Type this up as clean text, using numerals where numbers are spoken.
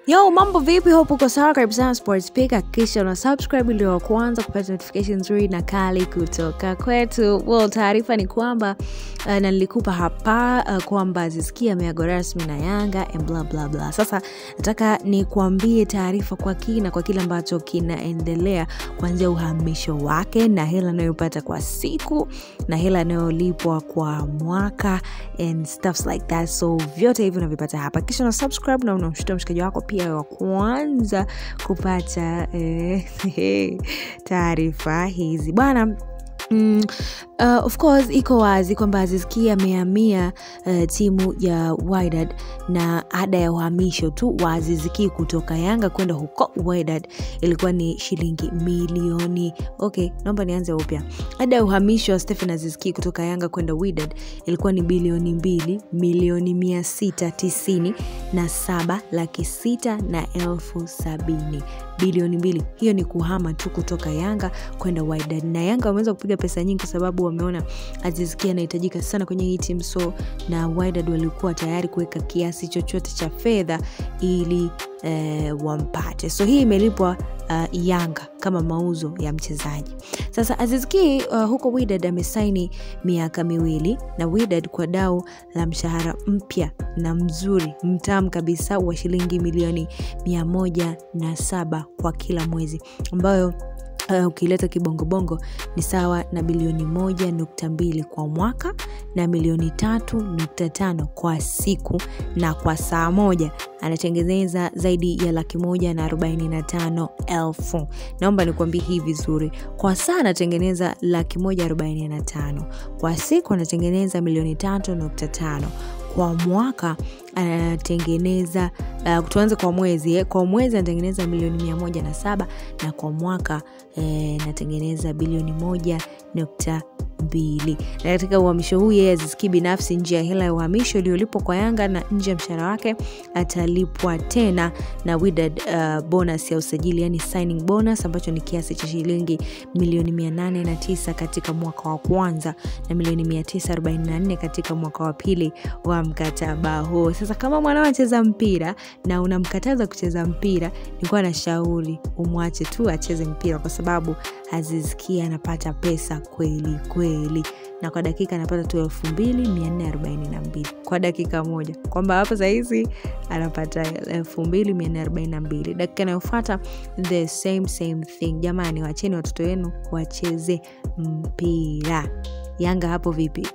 Yo, mambo vipi? Hope uko sawa. Karibu sana Sports Pick. Hakikisha una subscribe ili wa kwanza kupata notifications nzuri na kali kutoka kwetu. Well, taarifa ni kwamba na nilikupa hapa kwamba Aziz Ki ameaga rasmi na Yanga and blah blah blah. Sasa nataka nikuambie taarifa kwa kina kwa kile ambacho kinaendelea, kuanzia uhamisho wake na hela anayopata kwa siku na hela anayolipwa kwa mwaka and stuff like that. So vyote hivyo unavipata hapa. Kisha na subscribe na unamshutua mshikaji wako pia wa kwanza kupata taarifa hizi bwana. Of course iko wazi kwamba Aziz Ki amehamia timu ya Wydad, na ada ya uhamisho tu wa Aziz Ki kutoka Yanga kwenda huko Wydad ilikuwa ni shilingi milioni. Okay, naomba nianze upya. Ada ya uhamisho wa Stephen Aziz Ki kutoka Yanga kwenda Wydad ilikuwa ni bilioni 2,697,670,000. Bilioni 2. Hiyo ni kuhama tu kutoka Yanga kwenda Wydad, na Yanga wameweza kupiga pesa nyingi kwa sababu wameona Aziz Ki anahitajika sana kwenye hii timu, so na Wydad walikuwa tayari kuweka kiasi chochote cha fedha ili wampate. So hii imelipwa Yanga kama mauzo ya mchezaji. Sasa Aziz Ki huko Wydad amesaini miaka 2 na Wydad kwa dau la mshahara mpya na mzuri mtamu kabisa wa shilingi milioni 107 kwa kila mwezi, ambayo ukileta kibongo ni sawa na bilioni 1.2 kwa mwaka na milioni 3.5 kwa siku, na kwa saa moja anatengeneza zaidi ya 145,000. Naomba nikwambie hii vizuri. Kwa saa anatengeneza 145,000, kwa siku anatengeneza milioni 3.5, kwa mwaka anatengeneza tuanze kwa mwezi kwa mwezi anatengeneza milioni 107, na kwa mwaka anatengeneza bilioni 1.2. Na katika uhamisho huu yeye Aziz Ki binafsi, nje ya hela ya uhamisho iliyolipwa kwa Yanga na nje ya mshahara wake, atalipwa tena na Wydad bonus ya usajili, yani signing bonus, ambacho ni kiasi cha shilingi milioni 809 katika mwaka wa kwanza na milioni 944 katika mwaka wa pili wa mkataba huo. Sasa kama mwanao anacheza mpira na unamkataza kucheza mpira, nilikuwa na shauri umwache tu acheze mpira, kwa sababu Aziz Ki anapata pesa kweli kweli, na kwa dakika anapata 2,442 kwa dakika moja, kwamba hapa sasa hizi anapata 2,442. Dakika inayofuata the same thing. Jamani, wacheni watoto wenu wacheze mpira. Yanga hapo vipi?